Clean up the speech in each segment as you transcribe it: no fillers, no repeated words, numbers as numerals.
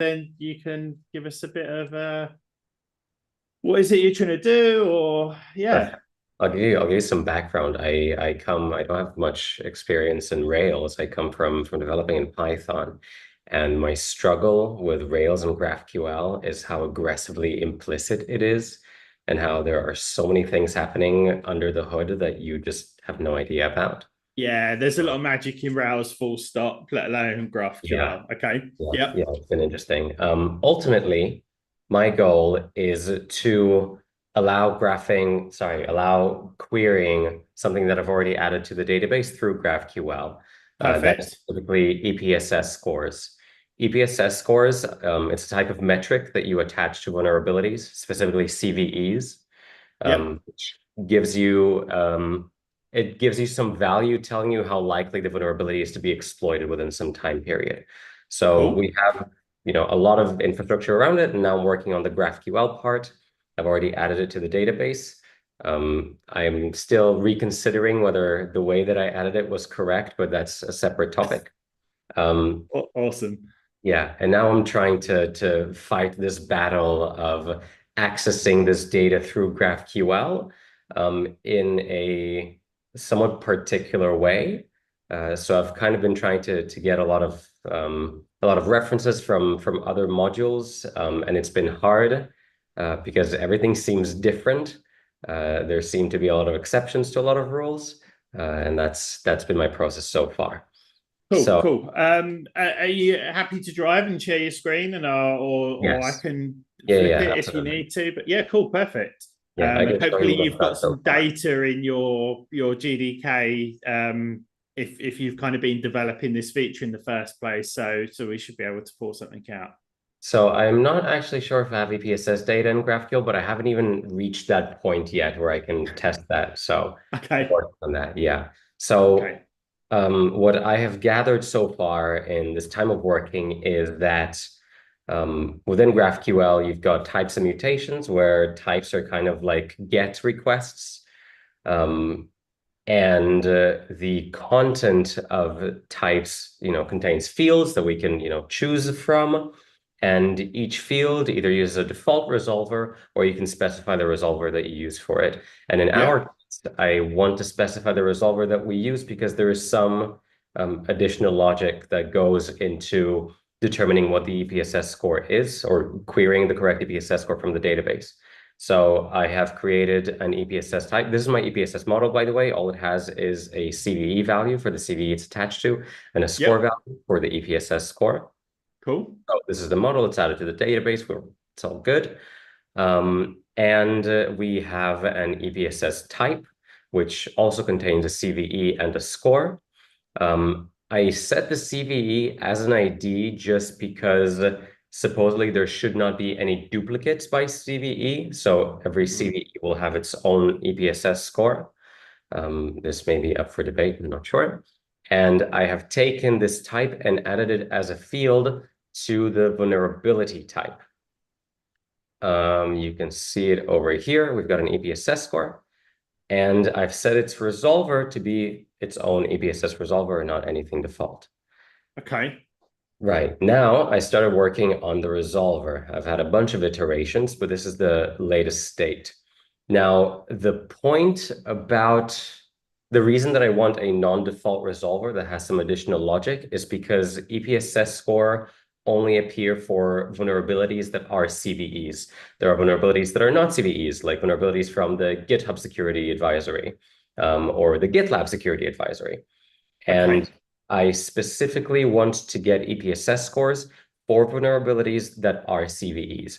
then you can give us a bit of what is it you're trying to do, or yeah. Perfect. I'll give you some background. I don't have much experience in Rails. I come from developing in Python. And my struggle with Rails and GraphQL is how aggressively implicit it is and how there are so many things happening under the hood that you just have no idea about. Yeah, there's a lot of magic in Rails, full stop, let alone Yeah. GraphQL. Okay. Yeah, Yep. yeah, it's been interesting. Ultimately, my goal is to allow querying something that I've already added to the database through GraphQL. That is Perfect. typically EPSS scores. EPSS scores, it's a type of metric that you attach to vulnerabilities, specifically CVEs, Yep. which it gives you some value telling you how likely the vulnerability is to be exploited within some time period. So Cool. we have, a lot of infrastructure around it, and now I'm working on the GraphQL part. I've already added it to the database. I'm still reconsidering whether the way that I added it was correct, but that's a separate topic. Um, Awesome. yeah, and now I'm trying to fight this battle of accessing this data through GraphQL in a somewhat particular way. So I've kind of been trying to get a lot of references from other modules, and it's been hard because everything seems different. There seem to be a lot of exceptions to a lot of rules, and that's been my process so far. Cool, So cool. Are you happy to drive and share your screen, and or I yes. can Yeah, flip yeah, it if you absolutely. need to? But yeah, cool, perfect. Yeah, I And can show you hopefully what I've you've got got so some far. data in your GDK. If you've kind of been developing this feature in the first place, so we should be able to pull something out. So I'm not actually sure if I have EPSS data in GraphQL, but I haven't even reached that point yet where I can test that. So I'm Okay, working on that. Yeah. So okay, what I have gathered so far in this time of working is that within GraphQL, you've got types and mutations where types are kind of like GET requests. Um, and the content of types, contains fields that we can, choose from. And each field either uses a default resolver or you can specify the resolver that you use for it. And in our yep, case, I want to specify the resolver that we use because there is some additional logic that goes into determining what the EPSS score is or querying the correct EPSS score from the database. So I have created an EPSS type. This is my EPSS model, by the way. All it has is a CVE value for the CVE it's attached to and a score yep, value for the EPSS score. cool. So this is the model. It's added to the database. It's all good. And we have an EPSS type, which also contains a CVE and a score. I set the CVE as an ID just because supposedly there should not be any duplicates by CVE. So every Mhm. CVE will have its own EPSS score. This may be up for debate, I'm not sure. And I have taken this type and added it as a field to the vulnerability type. You can see it over here. We've got an EPSS score. And I've set its resolver to be its own EPSS resolver and not anything default. Okay, Right. Now I started working on the resolver. I've had a bunch of iterations, but this is the latest state. Now, the reason that I want a non-default resolver that has some additional logic is because EPSS score only appear for vulnerabilities that are CVEs. There are vulnerabilities that are not CVEs, like vulnerabilities from the GitHub Security Advisory, or the GitLab Security Advisory. okay, And I specifically want to get EPSS scores for vulnerabilities that are CVEs.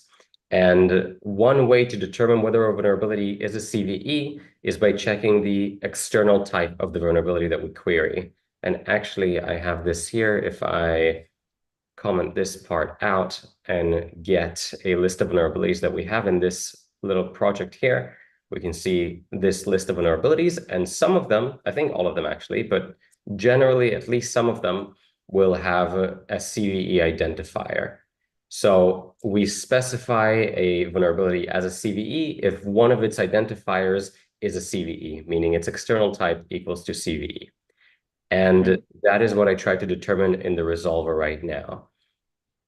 And one way to determine whether a vulnerability is a CVE is by checking the external type of the vulnerability that we query. And actually, I have this here. If I comment this part out and get a list of vulnerabilities that we have in this little project here, we can see this list of vulnerabilities, and some of them, I think all of them actually, but generally at least some of them will have a CVE identifier. So we specify a vulnerability as a CVE if one of its identifiers is a CVE, meaning its external type equals to CVE. okay. And that is what I try to determine in the resolver right now.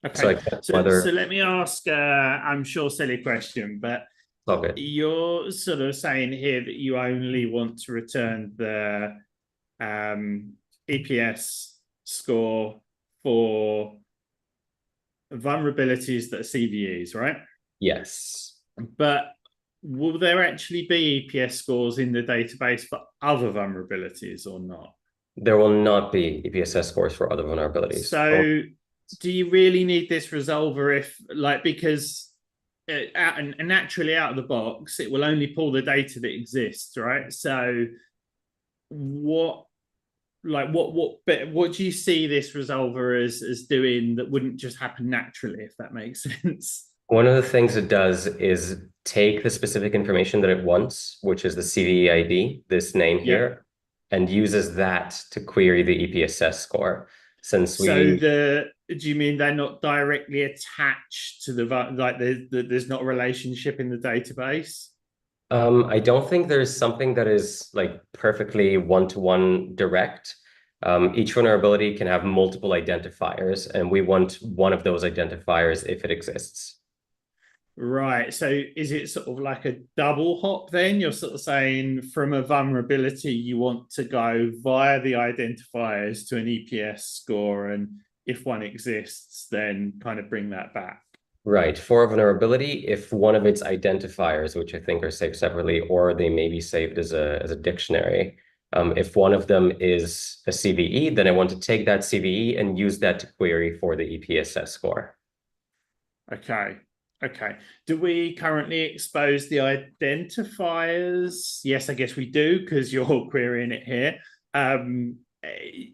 So Okay. I guess So whether let me ask, I'm sure silly question, but log it. you're sort of saying here that you only want to return the EPS score for vulnerabilities that are CVEs, right? Yes. But will there actually be EPS scores in the database for other vulnerabilities or not? There will not be EPSS scores for other vulnerabilities. Oh, So do you really need this resolver if like because and naturally out of the box it will only pull the data that exists, right? So what what do you see this resolver as doing that wouldn't just happen naturally, if that makes sense? one of the things it does is take the specific information that it wants, which is the CVE ID, this name Yeah. here, and uses that to query the EPSS score. Since So we, do you mean they're not directly attached to the like there's not a relationship in the database? I don't think there's something that is like perfectly one-to-one direct. Each vulnerability can have multiple identifiers, and we want one of those identifiers if it exists. Right. So is it sort of like a double hop then? You're sort of saying from a vulnerability, you want to go via the identifiers to an EPS score, and if one exists, then kind of bring that back. Right. For a vulnerability, if one of its identifiers, which I think are saved separately, or they may be saved as a dictionary, if one of them is a CVE, then I want to take that CVE and use that to query for the EPSS score. Okay. Okay. Do we currently expose the identifiers? Yes, I guess we do because you're querying it here.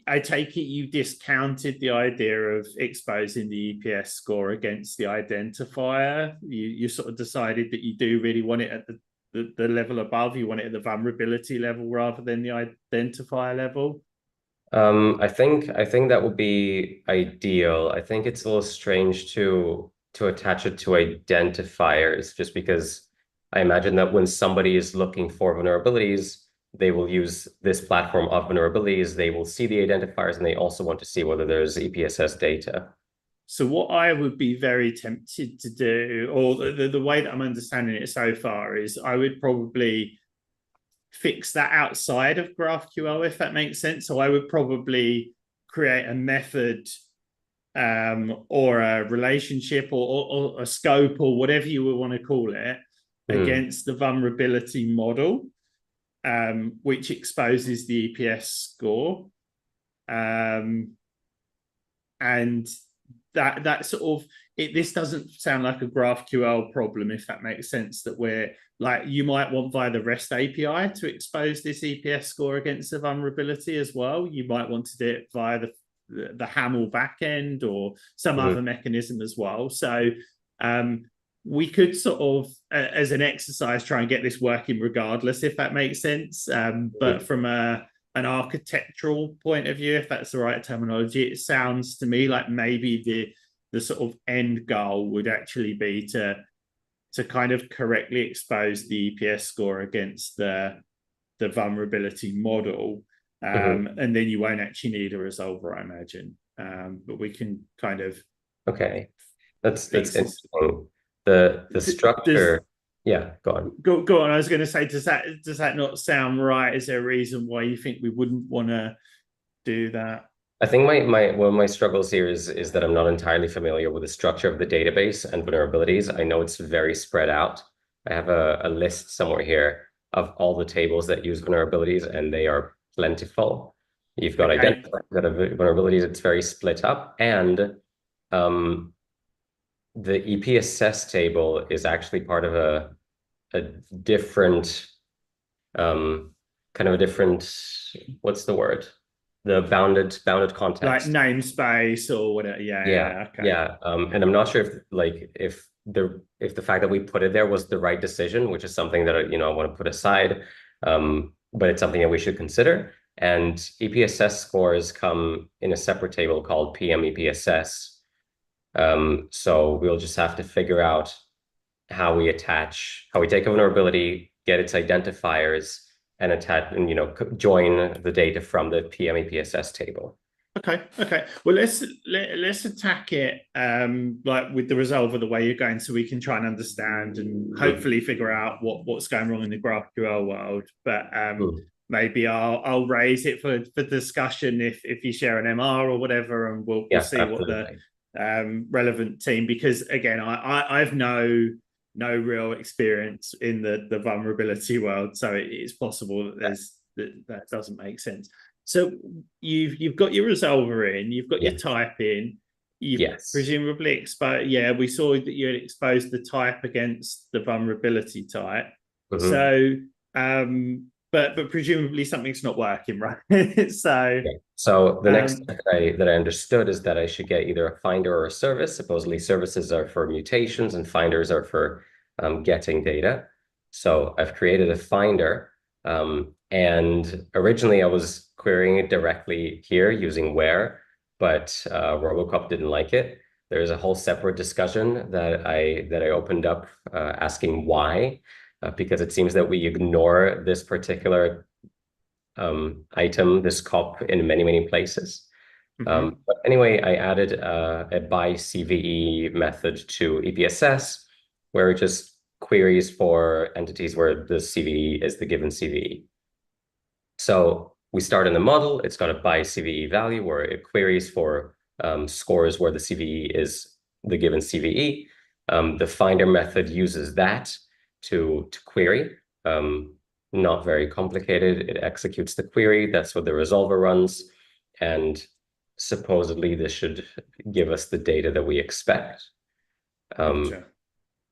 I take it you discounted the idea of exposing the EPS score against the identifier. You sort of decided that you do really want it at the level above. You want it at the vulnerability level rather than the identifier level. I think that would be ideal. I think it's a little strange to attach it to identifiers, just because I imagine that when somebody is looking for vulnerabilities, they will use this platform of vulnerabilities. They will see the identifiers, and they also want to see whether there's EPSS data. So what I would be very tempted to do, or the way that I'm understanding it so far, is I would probably fix that outside of GraphQL, if that makes sense. So I would probably create a method or a relationship or a scope or whatever you would want to call it against the vulnerability model, which exposes the EPS score. And that sort of this doesn't sound like a GraphQL problem, if that makes sense, that we're like you might want via the REST API to expose this EPS score against a vulnerability as well. You might want to do it via the HAML backend or some other mechanism as well. So we could sort of, as an exercise, try and get this working regardless, if that makes sense. But from an architectural point of view, if that's the right terminology, it sounds to me like maybe the sort of end goal would actually be to kind of correctly expose the EPS score against the vulnerability model. And then you won't actually need a resolver, I imagine. But we can kind of Okay, that's this. interesting. The Does structure, yeah, go on. go on? I was going to say, does that not sound right? Is there a reason why you think we wouldn't want to do that? I think one of my struggles here is that I'm not entirely familiar with the structure of the database and vulnerabilities. I know it's very spread out. I have a list somewhere here of all the tables that use vulnerabilities, and they are plentiful. You've got Okay. identifiers that have vulnerabilities. It's very split up, and the EPSS table is actually part of a different kind of a different, what's the word? The bounded Like context. namespace or whatever. Yeah. Okay. Yeah. And I'm not sure if the fact that we put it there was the right decision, which is something that I want to put aside. But it's something that we should consider. And EPSS scores come in a separate table called PM EPSS. So we'll just have to figure out how we take a vulnerability, get its identifiers, and attach and join the data from the PM EPSS table. Okay. Well, let's attack it like with the resolver the way you're going, so we can try and understand and Mm, hopefully figure out what's going wrong in the GraphQL world. But mm. maybe I'll raise it for discussion if you share an MR or whatever, and we'll Yeah, see what the absolutely. relevant team, because again I've no real experience in the vulnerability world, so it's possible that Yeah. that doesn't make sense. So you've got your resolver in, you've got your Yes. type in, you've Yes. presumably exposed. Yeah, we saw that you had exposed the type against the vulnerability type. Mhm. So, but presumably something's not working, right? So, Yeah. So the next um, step that I understood is that I should get either a finder or a service. Supposedly services are for mutations and finders are for getting data. So I've created a finder. And originally I was querying it directly here using where, but Robocop didn't like it. There's a whole separate discussion that I opened up asking why, because it seems that we ignore this particular item, this cop in many, many places. mhm, But anyway, I added a by CVE method to EPSS, where it just queries for entities where the CVE is the given CVE. So we start in the model, it's got a by CVE value where it queries for scores where the CVE is the given CVE. The finder method uses that to query. Not very complicated. It executes the query. That's what the resolver runs. And supposedly this should give us the data that we expect. Um, gotcha.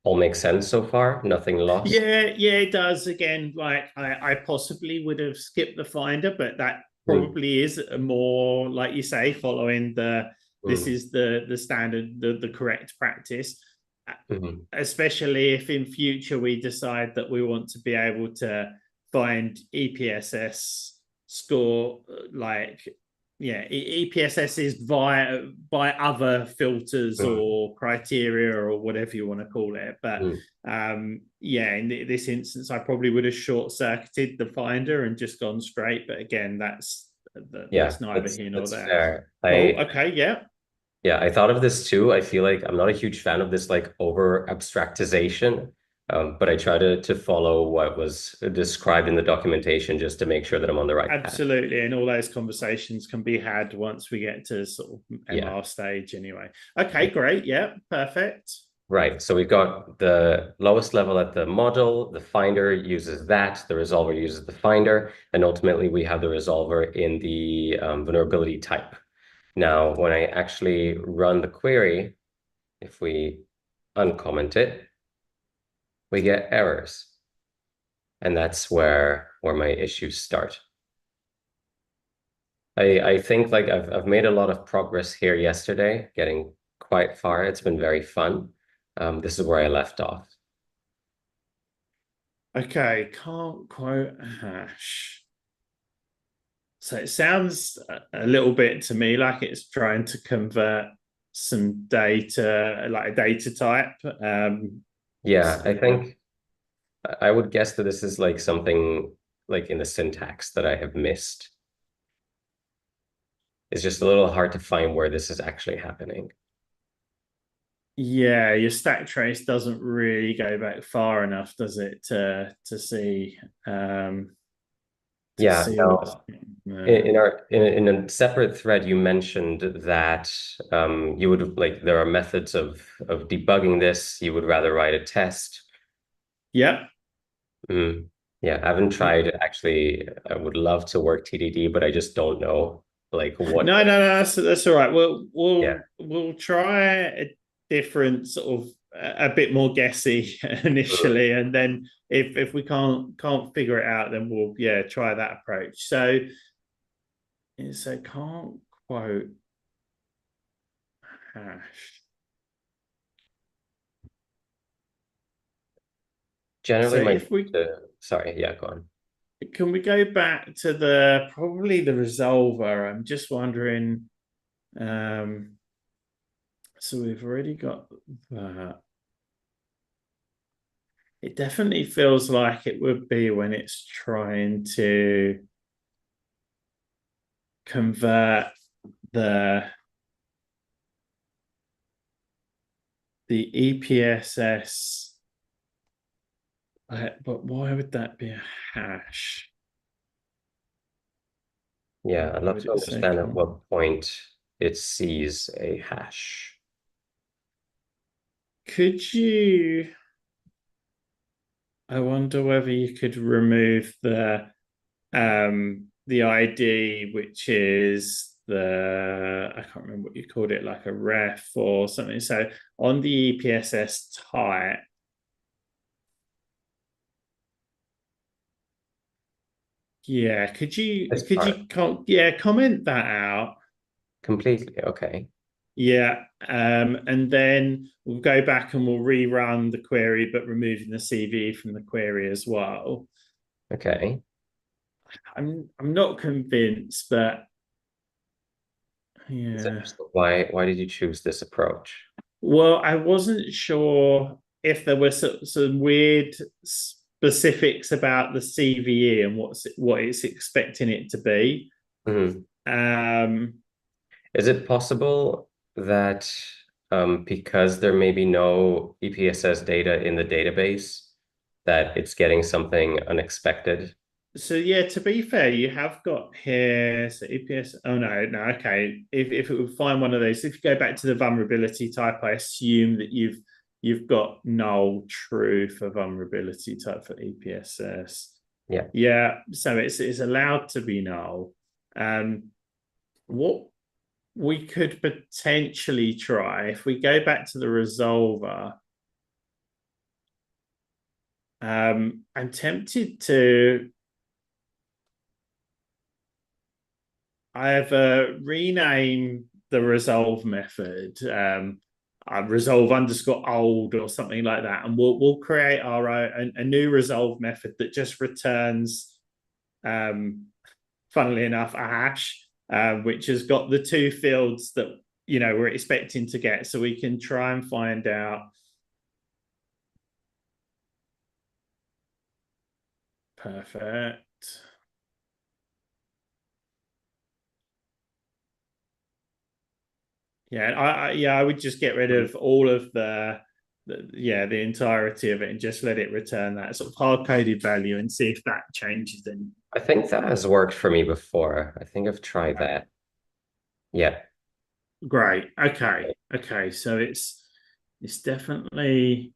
all makes sense so far. Nothing lost. Yeah, it does. Again, like I possibly would have skipped the finder, but that Mm, probably is a more, like you say, following this mm, is the standard, the correct practice. mhm, Especially if in future we decide that we want to be able to find EPSS score, like yeah, EPSS is via by other filters mm, or criteria or whatever you want to call it. But mm. yeah, in this instance, I probably would have short circuited the finder and just gone straight. But again, Yeah, that's neither that's here nor that's there. fair. Cool. I Okay. Yeah. Yeah, I thought of this too. I feel like I'm not a huge fan of this like over abstractization, but I try to follow what was described in the documentation just to make sure that I'm on the right path. Absolutely. And all those conversations can be had once we get to sort of Yeah. MR stage anyway. Okay, great. Yeah, perfect. Right. So we've got the lowest level at the model, the finder uses that, the resolver uses the finder, and ultimately we have the resolver in the vulnerability type. Now, when I actually run the query, if we uncomment it, we get errors. And that's where my issues start. I think like I've made a lot of progress here yesterday, getting quite far. It's been very fun. This is where I left off. Okay, can't quote hash. So it sounds a little bit to me like it's trying to convert some data, like a data type. Yeah, I think I would guess that this is like something like in the syntax that I have missed. It's just a little hard to find where this is actually happening. Yeah, your stack trace doesn't really go back far enough, does it, um, to Yeah, see what's now there. in a separate thread, you mentioned that you would like there are methods of debugging this. You would rather write a test. Yep. Mm. Yeah, I haven't tried actually. I would love to work TDD, but I just don't know like what. No, that's all right. Yeah. We'll try a different sort of a bit more guessy Mm. initially, and then if we can't figure it out, then we'll yeah try that approach. So can't quote hash. So Generally, my if we sorry, yeah, go on. can we go back to the probably the resolver? I'm just wondering. Um, so we've already got that. It definitely feels like it would be when it's trying to convert the EPSS, but why would that be a hash? Yeah, I'd Why love would to it say understand at what point it sees a hash. Could you? I wonder whether you could remove the ID, which is I can't remember what you called it, like a ref or something. So on the EPSS type, yeah, This part, comment that out? completely, okay. Yeah, and then we'll go back and we'll rerun the query, but removing the CV from the query as well. Okay. I'm not convinced, but It's yeah. interesting. Why did you choose this approach? Well, I wasn't sure if there were some weird specifics about the CVE and what it's expecting it to be. Mhm. Um, Is it possible that because there may be no EPSS data in the database, that it's getting something unexpected? so yeah, to be fair, you have got here so EPS. Oh no, okay. If it would find one of those, if you go back to the vulnerability type, I assume that you've got null true for vulnerability type for EPSS. Yeah. Yeah, so it's allowed to be null. What we could potentially try if we go back to the resolver. I'm tempted to rename the resolve method, resolve underscore old or something like that, and we'll create our own a new resolve method that just returns, funnily enough, a hash, which has got the two fields that we're expecting to get, so we can try and find out. Perfect. Yeah, I would just get rid of all of the entirety of it and just let it return that sort of hard-coded value and see if that changes then. I think that has worked for me before. I think I've tried that. Yeah. Great. Okay. So it's definitely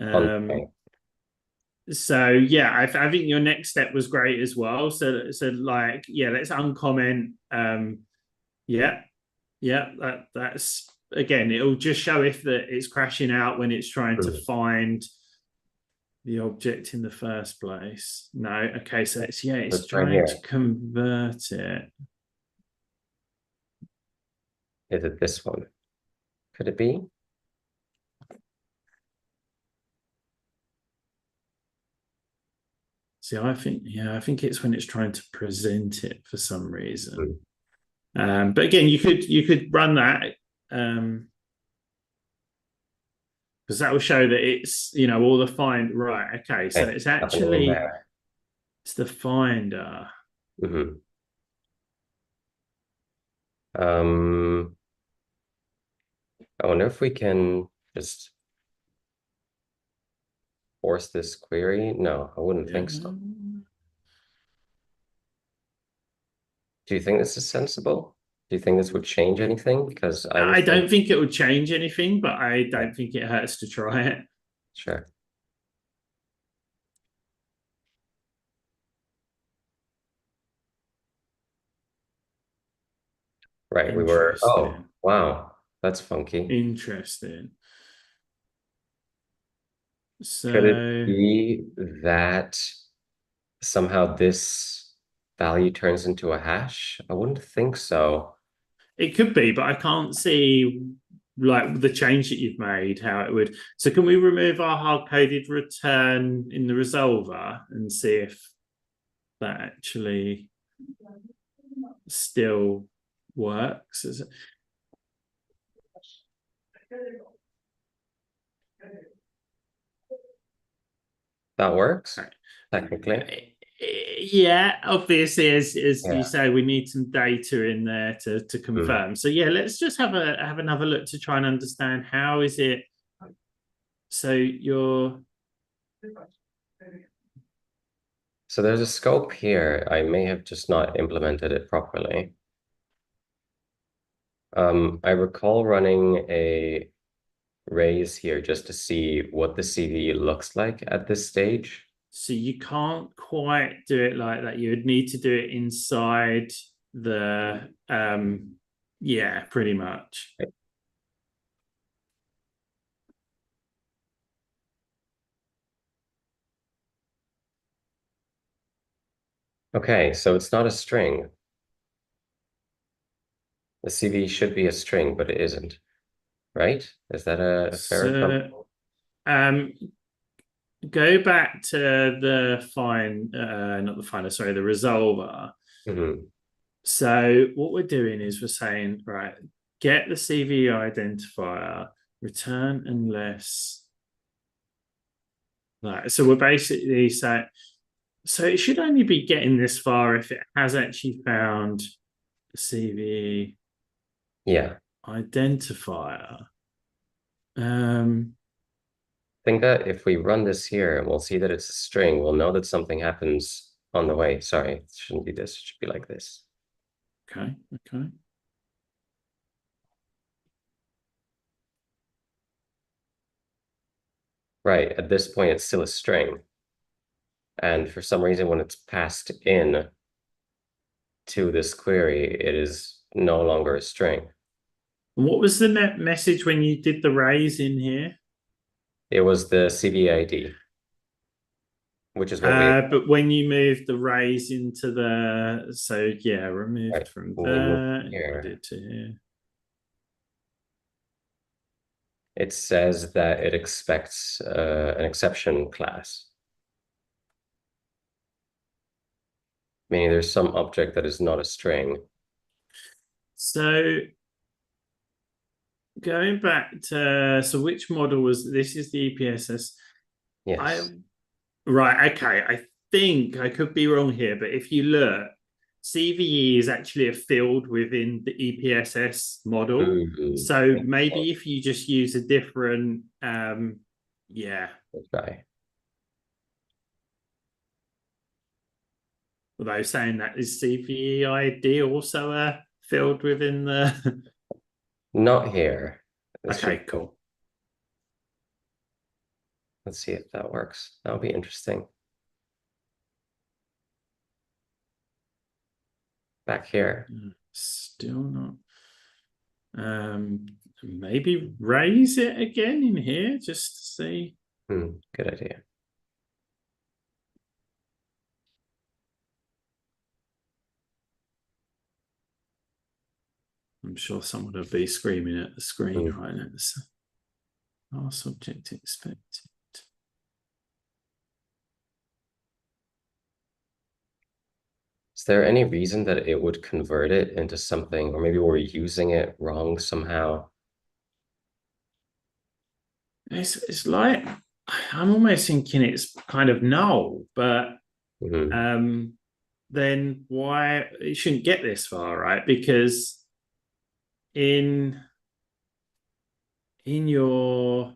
Okay. so yeah, I think your next step was great as well. So like yeah, let's uncomment. Yeah, that's again, it'll just show if it's crashing out when it's trying to Hmm. find the object in the first place. No, okay, so it's It's right trying to here. convert it. Is it this one? Could it be? See, I think it's when it's trying to present it for some reason. But again, you could run that. Because that will show that it's all the find right. Okay, so Okay. it's Happening in actually there. it's the finder. Hmm. Um, I wonder if we can just force this query. No, I wouldn't Yeah. think so. Do you think this is sensible? Do you think this would change anything? Because I I was thinking, don't think it would change anything, but I yeah, don't think it hurts to try it. sure. Right, we were, oh, Interesting. wow, that's funky. Interesting. Could it So be that somehow this value turns into a hash? I wouldn't think so. it could be, but I can't see like the change that you've made, how it would. So can we remove our hard-coded return in the resolver and see if that actually still works? That works, technically. Yeah, obviously, as you Yeah. say, we need some data in there to Hmm. confirm. So yeah, let's just have another look to try and understand how is it. So you're So there's a scope here. I may have just not implemented it properly. I recall running a raise here just to see what the CVE looks like at this stage. so you can't quite do it like that. You would need to do it inside the yeah, pretty much. Okay, so it's not a string. The CVE should be a string, but it isn't, right? Is that a fair assumption? So um go back to the not the finder, sorry, the resolver. Hmm. So what we're doing is we're saying, right, get the CV identifier, return unless like so we're basically saying so it should only be getting this far if it has actually found the CV Yeah. identifier. Um I think that if we run this here and we'll see that it's a string, we'll know that something happens on the way. Sorry, it shouldn't be this. It should be like this. okay. Right. At this point, it's still a string. And for some reason, when it's passed in to this query, it is no longer a string. And what was the net message when you did the raise in here? It was the CVID, which is what we, But when you moved the raise into the, so yeah, removed right, from when we move there, put here, it to here. it says that it expects an exception class, meaning there's some object that is not a string. So going back to, so which model was this? Is the EPSS? I Yes. right, okay. I think I could be wrong here, but if you look, CVE is actually a field within the EPSS model. Mm, So maybe if you just use a different, yeah, try. although saying that is CVE ID also a field within the. Not here. This should, Okay, cool. let's see if that works. That'll be interesting. Back here. Still not. Maybe raise it again in here just to see. Good idea. I'm sure someone will be screaming at the screen Hmm. right now. Our subject expected. Is there any reason that it would convert it into something, or maybe we're using it wrong somehow? It's like I'm almost thinking it's kind of null, but Hmm. then why it shouldn't get this far, right? Because in your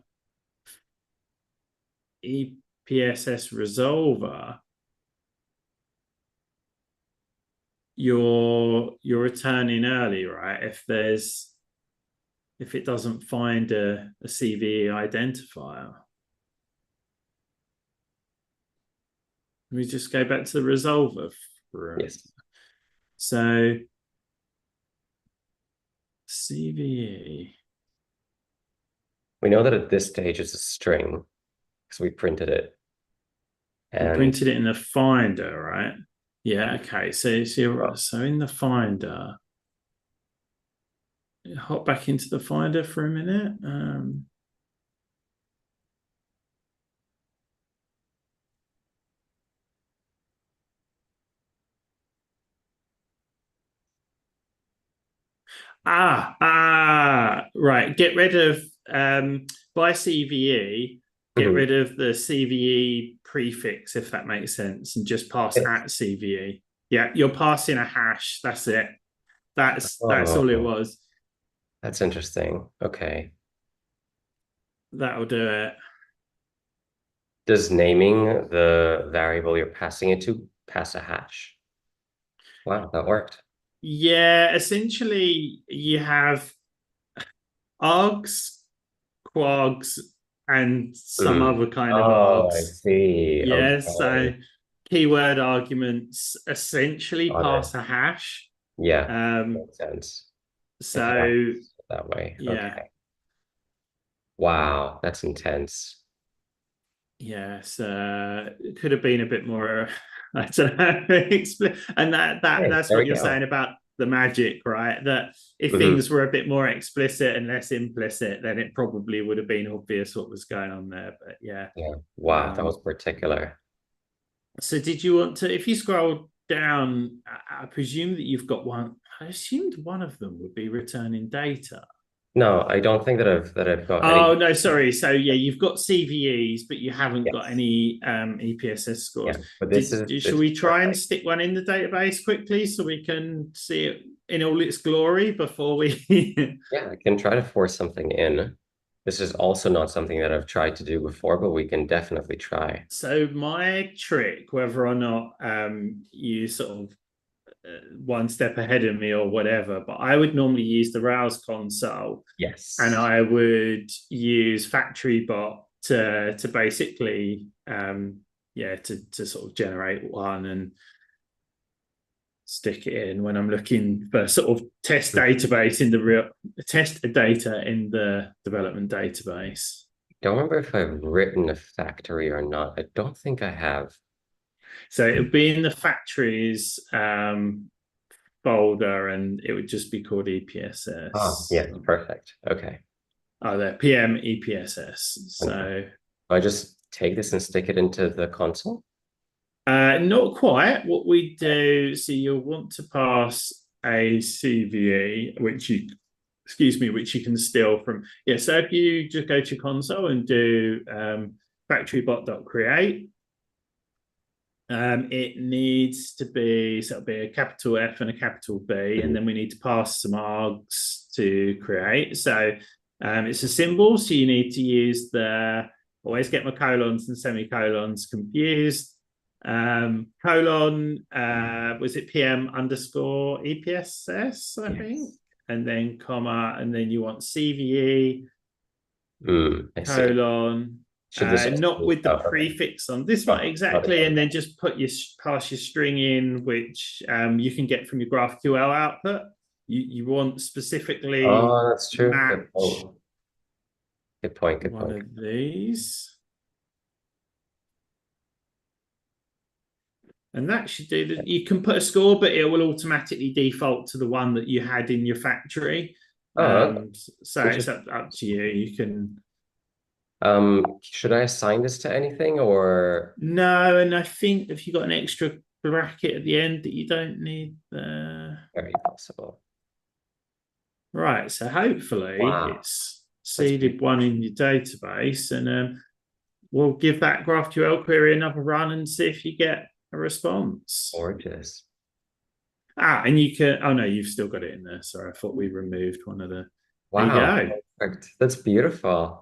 EPSS resolver, you're returning early, right? If it doesn't find a CVE identifier. Let me just go back to the resolver. Yes. So CVE. We know that at this stage it's a string because we printed it. You And printed it in the finder, right? Yeah, okay. oh, So in the finder, hop back into the finder for a minute. Right. Get rid of by CVE. get Mhm. rid of the CVE prefix, if that makes sense, and just pass Yes. at CVE. Yeah, you're passing a hash. That's it. That's all it Oh, was. that's interesting. Okay. That'll do it. Does naming the variable you're passing it to pass a hash? Wow, that worked. Yeah, essentially you have args, kwargs, and some Mhm. other kind of Oh, I args. see. Yeah, Okay. so keyword arguments essentially Got it. pass a hash. Yeah, Um, makes sense. If it so happens that way. yeah, Okay. Wow, that's intense. yes, it could have been a bit more. I don't know, and Hey, that's there what we you're go. saying about the magic, right? That if Hmm. things were a bit more explicit and less implicit, then it probably would have been obvious what was going on there. But yeah. Yeah. Wow, that was Um, particular. so did you want to? If you scroll down, I presume that you've got one. I assumed one of them would be returning data. No, I don't think that I've got any. Oh no, sorry. So yeah, you've got CVEs, but you haven't got Yes. any EPSS Yeah. scores. But this is Should this is we try and perfect. stick one in the database quickly so we can see it in all its glory before we? Yeah, I can try to force something in. This is also not something that I've tried to do before, but we can definitely try. So my trick, whether or not you sort of one step ahead of me or whatever, but I would normally use the Rails console and Yes. I would use factory bot to basically yeah to sort of generate one and stick it in when I'm looking for sort of test database in the real test data in the development database. Don't remember if I've written a factory or not. I don't think I have. So it would be in the factories folder and it would just be called Oh, EPSS. yes, perfect. Okay. Oh, there, PM EPSS. Wonderful. So I just take this and stick it into the console. not quite. What we do, so you'll want to pass a CVE, which you, excuse me, which you can steal from. Yeah, so if you just go to console and do factorybot.create, it needs to be, so it'll be a capital F and a capital B, and Mhm. then we need to pass some args to create. So it's a symbol, so you need to use the, always get my colons and semicolons confused. Colon, was it PM underscore EPSS, I think? Yes. And then comma, and then you want CVE, I see. colon, Should this also not be, with the oh, okay. prefix on this one Oh, not exactly, and again. then just put your pass your string in, which you can get from your GraphQL output. You want specifically Oh, that's true. Good match point. Good point. Good one point. of these, and that should do that. You can put a score, but it will automatically default to the one that you had in your factory. Oh, okay. So it's Interesting. up to you. You can Should I assign this to anything or no, and I think if you got an extra bracket at the end that you don't need very possible? right. So hopefully Wow, it's that's seeded beautiful. one in your database, and we'll give that GraphQL query another run and see if you get a response. Gorgeous. Ah, and you can. Oh no, you've still got it in there. Sorry, I thought we removed one of the. There you Wow, go. perfect. That's beautiful.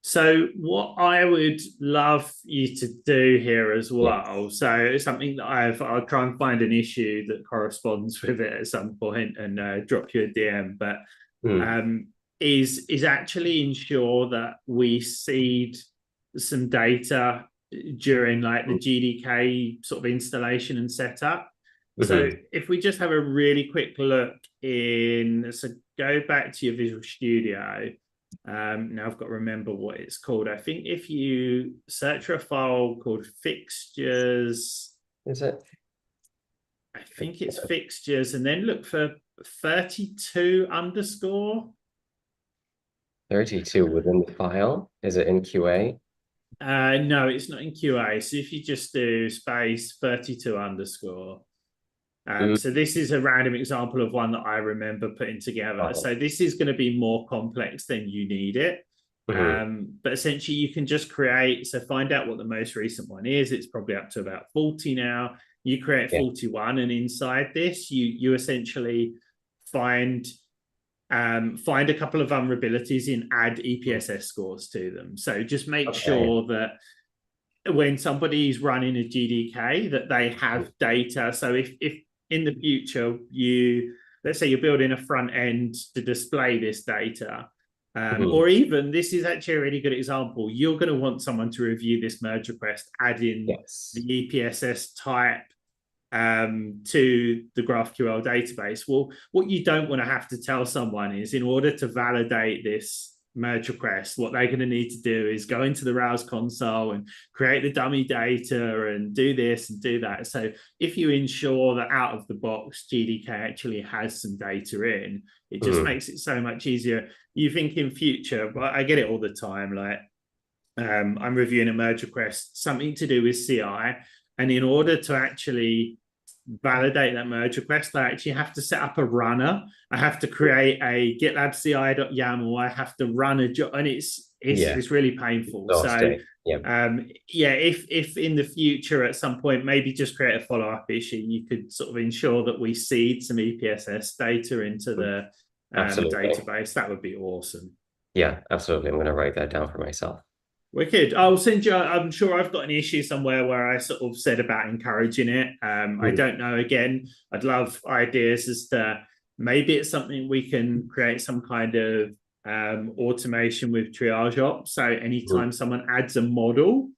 So what I would love you to do here as well. Yes. So it's something that I'll try and find an issue that corresponds with it at some point and drop you a DM. But Mm. um, is actually ensure that we seed some data during like the GDK sort of installation and setup. So Hmm. if we just have a really quick look in, so go back to your Visual Studio. Now I've got to remember what it's called. I think if you search for a file called fixtures, Is it I think it's fixtures, and then look for 32 underscore. 32 within the file? Is it in QA? No, it's not in QA. So if you just do space 32 underscore. Mm. So this is a random example of one that I remember putting together. Oh, So this is going to be more complex than you need it. Hmm. But essentially, you can just create, so find out what the most recent one is. It's probably up to about 40 now. You create Yeah. 41, and inside this, you essentially find find a couple of vulnerabilities and add EPSS scores to them. So just make Okay. sure that when somebody's running a GDK, that they have data. So if in the future let's say you're building a front end to display this data, Hmm. or even this is actually a really good example. You're going to want someone to review this merge request, add in the Yes. EPSS type to the GraphQL database. Well, what you don't want to have to tell someone is, in order to validate this merge request, what they're going to need to do is go into the Rails console and create the dummy data and do this and do that. So if you ensure that out of the box GDK actually has some data in, it just Hmm. makes it so much easier. You think in future, but I get it all the time, like I'm reviewing a merge request, something to do with CI, and in order to actually validate that merge request, I actually have to set up a runner. I have to create a GitLab CI.yaml. I have to run a job, and Yeah. it's really painful. So Exhausting. Yeah. yeah, if in the future at some point maybe just create a follow-up issue, you could sort of ensure that we seed some EPSS data into the Absolutely. database. That would be awesome. Yeah, absolutely. I'm going to write that down for myself. Wicked. I'll send you. I'm sure I've got an issue somewhere where I sort of said about encouraging it. I Mm. don't know. Again, I'd love ideas as to maybe it's something we can create some kind of automation with triage ops. So Mm. anytime someone adds a model,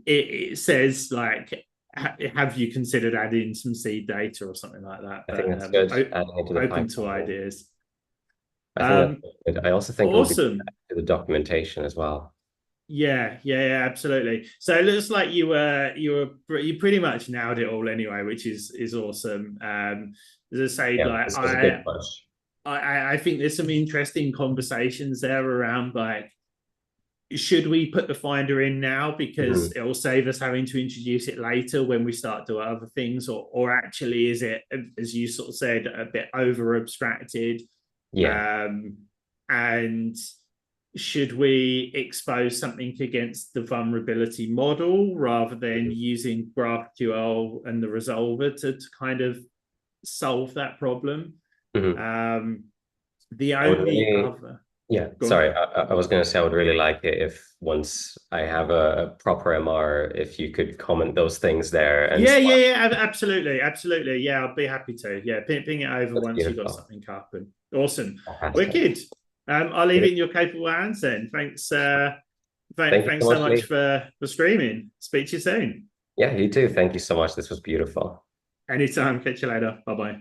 it says like, have you considered adding some seed data or something like that? I think But that's good. Adding it to the open to pipeline. ideas. I think that's Um, good. I also think it would be good to awesome. add to the documentation as well. Yeah, absolutely. So it looks like you pretty much nailed it all anyway, which is awesome. As I say, Yeah, like this was a good push. I think there's some interesting conversations there around like, should we put the finder in now because Mhm. it will save us having to introduce it later when we start doing other things, or actually is it, as you sort of said, a bit over abstracted, Yeah. um, and should we expose something against the vulnerability model rather than Mhm. using GraphQL and the resolver to kind of solve that problem? Mhm. Um, the I would only really, other, yeah, go on. sorry. I was going to say I would really like it if once I have a proper MR, if you could comment those things there and Yeah, absolutely. Yeah, I'll be happy to. Yeah, ping it over that's once you've got beautiful. something up. And awesome, Fantastic. wicked. I'll leave it in your capable hands then. Thanks, Thank you so thanks so much, much Lee. for streaming. Speak to you soon. Yeah, you too. Thank you so much. This was beautiful. Anytime. Catch you later. Bye bye.